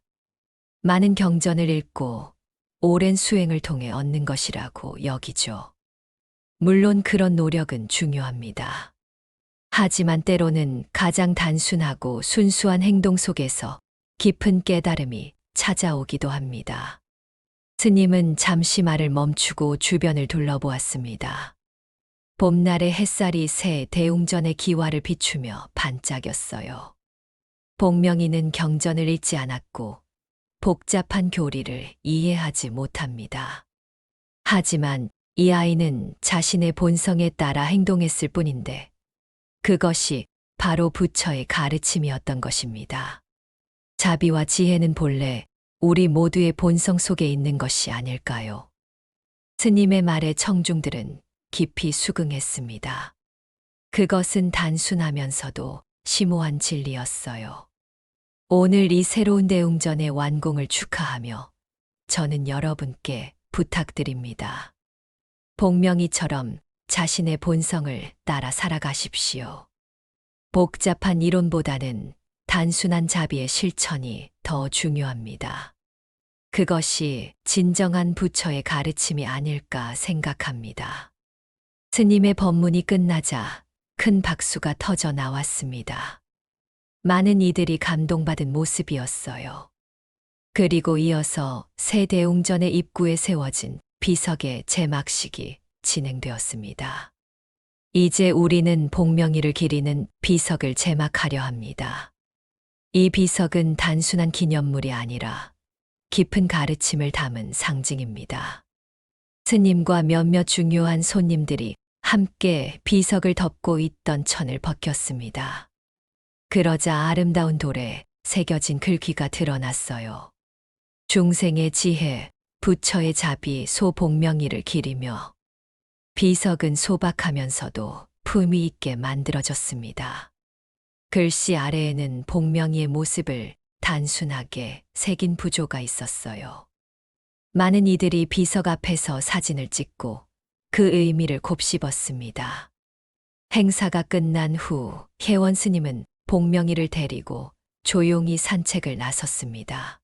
많은 경전을 읽고 오랜 수행을 통해 얻는 것이라고 여기죠. 물론 그런 노력은 중요합니다. 하지만 때로는 가장 단순하고 순수한 행동 속에서 깊은 깨달음이 찾아오기도 합니다. 스님은 잠시 말을 멈추고 주변을 둘러보았습니다. 봄날의 햇살이 새 대웅전의 기와를 비추며 반짝였어요. 복명이는 경전을 읽지 않았고 복잡한 교리를 이해하지 못합니다. 하지만 이 아이는 자신의 본성에 따라 행동했을 뿐인데 그것이 바로 부처의 가르침이었던 것입니다. 자비와 지혜는 본래 우리 모두의 본성 속에 있는 것이 아닐까요? 스님의 말에 청중들은 깊이 수긍했습니다. 그것은 단순하면서도 심오한 진리였어요. 오늘 이 새로운 대웅전의 완공을 축하하며 저는 여러분께 부탁드립니다. 복명이처럼 자신의 본성을 따라 살아가십시오. 복잡한 이론보다는 단순한 자비의 실천이 더 중요합니다. 그것이 진정한 부처의 가르침이 아닐까 생각합니다. 스님의 법문이 끝나자 큰 박수가 터져 나왔습니다. 많은 이들이 감동받은 모습이었어요. 그리고 이어서 세대웅전의 입구에 세워진 비석의 제막식이 진행되었습니다. 이제 우리는 복명이를 기리는 비석을 제막하려 합니다. 이 비석은 단순한 기념물이 아니라 깊은 가르침을 담은 상징입니다. 스님과 몇몇 중요한 손님들이 함께 비석을 덮고 있던 천을 벗겼습니다. 그러자 아름다운 돌에 새겨진 글귀가 드러났어요. 중생의 지혜, 부처의 자비, 소복명이를 기리며. 비석은 소박하면서도 품위 있게 만들어졌습니다. 글씨 아래에는 복명이의 모습을 단순하게 새긴 부조가 있었어요. 많은 이들이 비석 앞에서 사진을 찍고 그 의미를 곱씹었습니다. 행사가 끝난 후 혜원 스님은 복명이를 데리고 조용히 산책을 나섰습니다.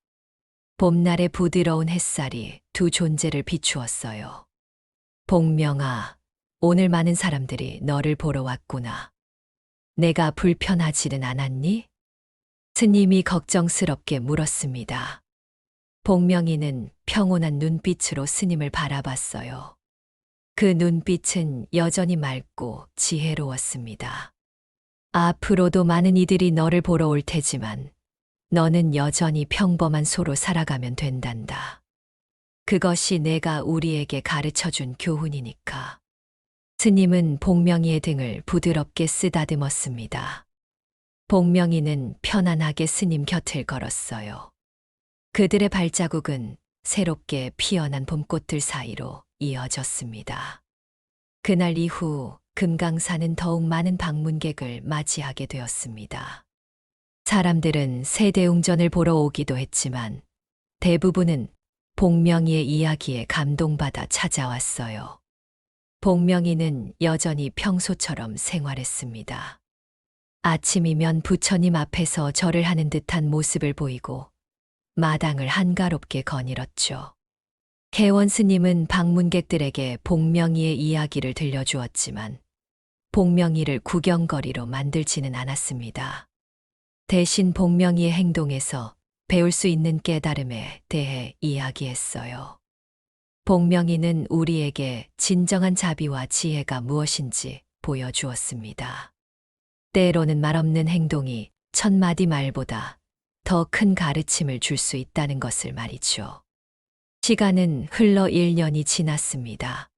봄날의 부드러운 햇살이 두 존재를 비추었어요. 복명아, 오늘 많은 사람들이 너를 보러 왔구나. 내가 불편하지는 않았니? 스님이 걱정스럽게 물었습니다. 복명이는 평온한 눈빛으로 스님을 바라봤어요. 그 눈빛은 여전히 맑고 지혜로웠습니다. 앞으로도 많은 이들이 너를 보러 올 테지만 너는 여전히 평범한 소로 살아가면 된단다. 그것이 내가 우리에게 가르쳐준 교훈이니까. 스님은 복명이의 등을 부드럽게 쓰다듬었습니다. 복명이는 편안하게 스님 곁을 걸었어요. 그들의 발자국은 새롭게 피어난 봄꽃들 사이로 이어졌습니다. 그날 이후 금강산은 더욱 많은 방문객을 맞이하게 되었습니다. 사람들은 세대웅전을 보러 오기도 했지만 대부분은 복명이의 이야기에 감동받아 찾아왔어요. 복명이는 여전히 평소처럼 생활했습니다. 아침이면 부처님 앞에서 절을 하는 듯한 모습을 보이고 마당을 한가롭게 거닐었죠. 혜원 스님은 방문객들에게 복명이의 이야기를 들려주었지만 복명이를 구경거리로 만들지는 않았습니다. 대신 복명이의 행동에서 배울 수 있는 깨달음에 대해 이야기했어요. 복명이는 우리에게 진정한 자비와 지혜가 무엇인지 보여주었습니다. 때로는 말없는 행동이 천마디 말보다 더 큰 가르침을 줄 수 있다는 것을 말이죠. 시간은 흘러 1년이 지났습니다.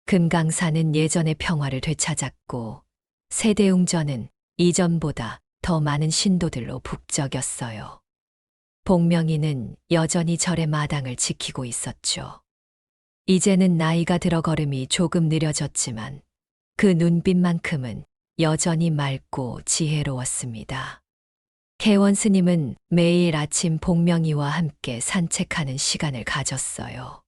금강산은 예전의 평화를 되찾았고 세대웅전은 이전보다 더 많은 신도들로 북적였어요. 복명이는 여전히 절의 마당을 지키고 있었죠. 이제는 나이가 들어 걸음이 조금 느려졌지만 그 눈빛만큼은 여전히 맑고 지혜로웠습니다. 혜원 스님은 매일 아침 복명이와 함께 산책하는 시간을 가졌어요.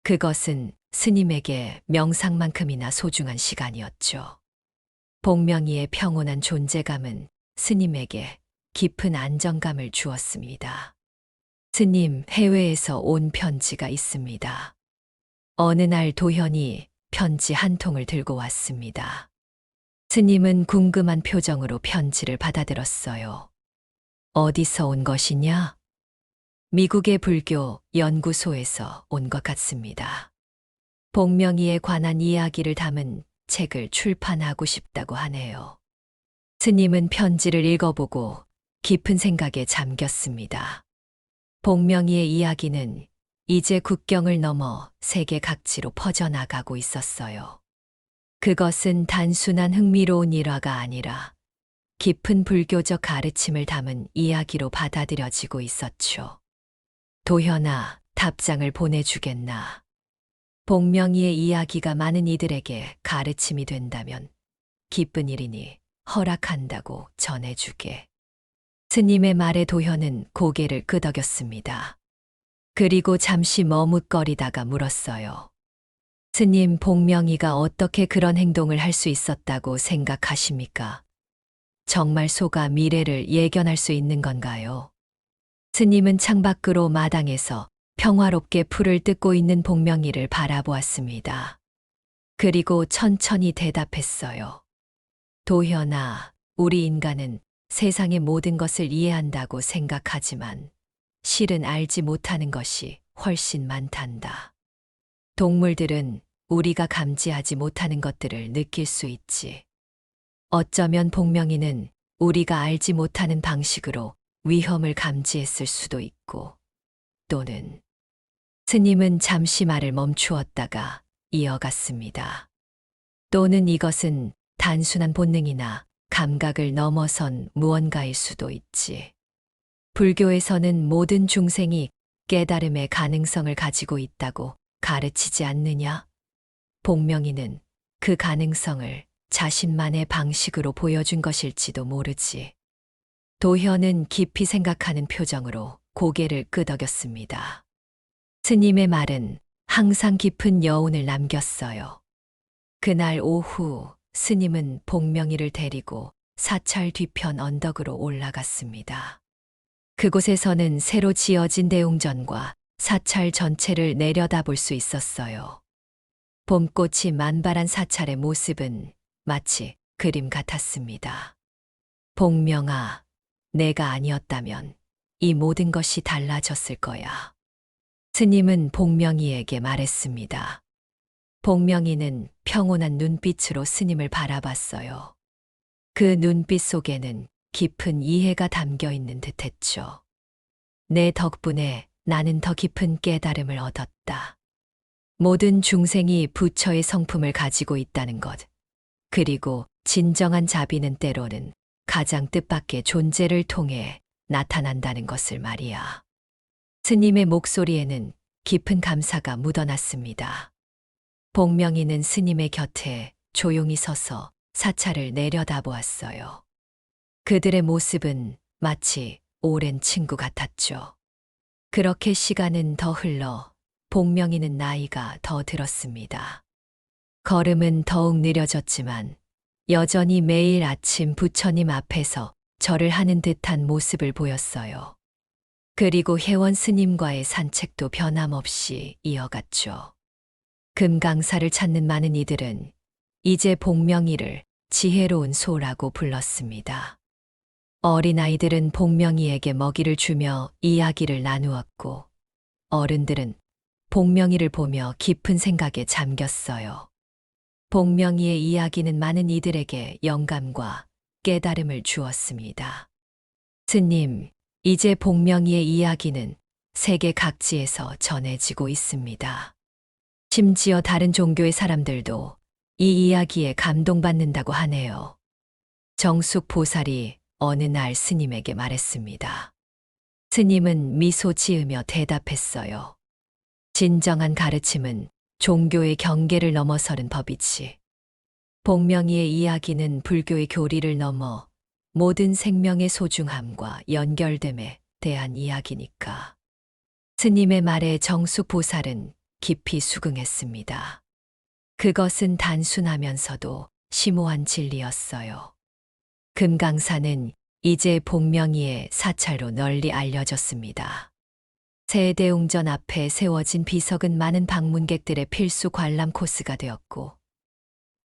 그것은 스님에게 명상만큼이나 소중한 시간이었죠. 복명이의 평온한 존재감은 스님에게 깊은 안정감을 주었습니다. 스님, 해외에서 온 편지가 있습니다. 어느 날 도현이 편지 한 통을 들고 왔습니다. 스님은 궁금한 표정으로 편지를 받아들었어요. 어디서 온 것이냐? 미국의 불교 연구소에서 온 것 같습니다. 복명이에 관한 이야기를 담은 책을 출판하고 싶다고 하네요. 스님은 편지를 읽어보고 깊은 생각에 잠겼습니다. 복명이의 이야기는 이제 국경을 넘어 세계 각지로 퍼져나가고 있었어요. 그것은 단순한 흥미로운 일화가 아니라 깊은 불교적 가르침을 담은 이야기로 받아들여지고 있었죠. 도현아, 답장을 보내주겠나? 복명이의 이야기가 많은 이들에게 가르침이 된다면 기쁜 일이니 허락한다고 전해주게. 스님의 말에 도현은 고개를 끄덕였습니다. 그리고 잠시 머뭇거리다가 물었어요. 스님, 복명이가 어떻게 그런 행동을 할 수 있었다고 생각하십니까? 정말 소가 미래를 예견할 수 있는 건가요? 스님은 창밖으로 마당에서 평화롭게 풀을 뜯고 있는 복명이를 바라보았습니다. 그리고 천천히 대답했어요. 도현아, 우리 인간은 세상의 모든 것을 이해한다고 생각하지만 실은 알지 못하는 것이 훨씬 많단다. 동물들은 우리가 감지하지 못하는 것들을 느낄 수 있지. 어쩌면 복명이는 우리가 알지 못하는 방식으로 위험을 감지했을 수도 있고, 또는 스님은 잠시 말을 멈추었다가 이어갔습니다. 또는 이것은 단순한 본능이나 감각을 넘어선 무언가일 수도 있지. 불교에서는 모든 중생이 깨달음의 가능성을 가지고 있다고 가르치지 않느냐? 복명이는 그 가능성을 자신만의 방식으로 보여준 것일지도 모르지. 도현은 깊이 생각하는 표정으로 고개를 끄덕였습니다. 스님의 말은 항상 깊은 여운을 남겼어요. 그날 오후 스님은 복명이를 데리고 사찰 뒤편 언덕으로 올라갔습니다. 그곳에서는 새로 지어진 대웅전과 사찰 전체를 내려다볼 수 있었어요. 봄꽃이 만발한 사찰의 모습은 마치 그림 같았습니다. 복명아, 내가 아니었다면 이 모든 것이 달라졌을 거야. 스님은 복명이에게 말했습니다. 복명이는 평온한 눈빛으로 스님을 바라봤어요. 그 눈빛 속에는 깊은 이해가 담겨 있는 듯했죠. 내 덕분에 나는 더 깊은 깨달음을 얻었다. 모든 중생이 부처의 성품을 가지고 있다는 것, 그리고 진정한 자비는 때로는 가장 뜻밖의 존재를 통해 나타난다는 것을 말이야. 스님의 목소리에는 깊은 감사가 묻어났습니다. 복명이는 스님의 곁에 조용히 서서 사찰을 내려다보았어요. 그들의 모습은 마치 오랜 친구 같았죠. 그렇게 시간은 더 흘러 복명이는 나이가 더 들었습니다. 걸음은 더욱 느려졌지만 여전히 매일 아침 부처님 앞에서 절을 하는 듯한 모습을 보였어요. 그리고 혜원 스님과의 산책도 변함없이 이어갔죠. 금강사를 찾는 많은 이들은 이제 복명이를 지혜로운 소라고 불렀습니다. 어린아이들은 복명이에게 먹이를 주며 이야기를 나누었고, 어른들은 복명이를 보며 깊은 생각에 잠겼어요. 복명이의 이야기는 많은 이들에게 영감과 깨달음을 주었습니다. 스님, 이제 복명이의 이야기는 세계 각지에서 전해지고 있습니다. 심지어 다른 종교의 사람들도 이 이야기에 감동받는다고 하네요. 정숙 보살이 어느 날 스님에게 말했습니다. 스님은 미소 지으며 대답했어요. 진정한 가르침은 종교의 경계를 넘어서는 법이지. 복명이의 이야기는 불교의 교리를 넘어 모든 생명의 소중함과 연결됨에 대한 이야기니까. 스님의 말에 정숙 보살은 깊이 수긍했습니다. 그것은 단순하면서도 심오한 진리였어요. 금강사는 이제 복명이의 사찰로 널리 알려졌습니다. 세대웅전 앞에 세워진 비석은 많은 방문객들의 필수 관람 코스가 되었고,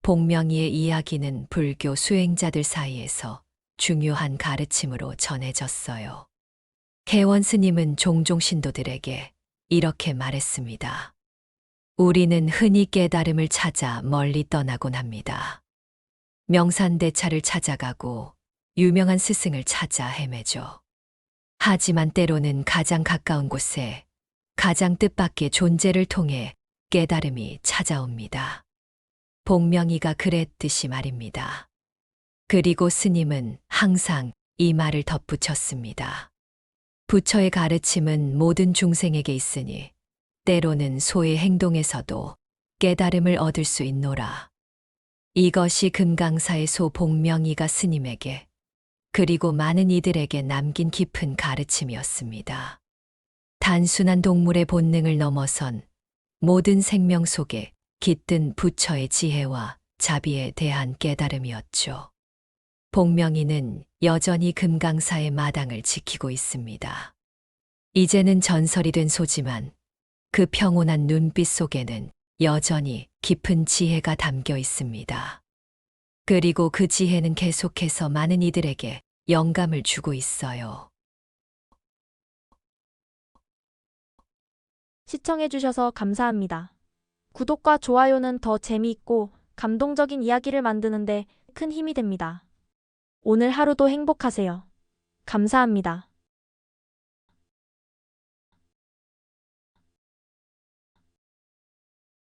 복명이의 이야기는 불교 수행자들 사이에서 중요한 가르침으로 전해졌어요. 개원 스님은 종종 신도들에게 이렇게 말했습니다. 우리는 흔히 깨달음을 찾아 멀리 떠나곤 합니다. 명산대차를 찾아가고 유명한 스승을 찾아 헤매죠. 하지만 때로는 가장 가까운 곳에 가장 뜻밖의 존재를 통해 깨달음이 찾아옵니다. 복명이가 그랬듯이 말입니다. 그리고 스님은 항상 이 말을 덧붙였습니다. 부처의 가르침은 모든 중생에게 있으니 때로는 소의 행동에서도 깨달음을 얻을 수 있노라. 이것이 금강사의 소 복명이가 스님에게 그리고 많은 이들에게 남긴 깊은 가르침이었습니다. 단순한 동물의 본능을 넘어선 모든 생명 속에 깃든 부처의 지혜와 자비에 대한 깨달음이었죠. 복명이는 여전히 금강사의 마당을 지키고 있습니다. 이제는 전설이 된 소지만 그 평온한 눈빛 속에는 여전히 깊은 지혜가 담겨 있습니다. 그리고 그 지혜는 계속해서 많은 이들에게 영감을 주고 있어요. 시청해주셔서 감사합니다. 구독과 좋아요는 더 재미있고 감동적인 이야기를 만드는데 큰 힘이 됩니다. 오늘 하루도 행복하세요. 감사합니다.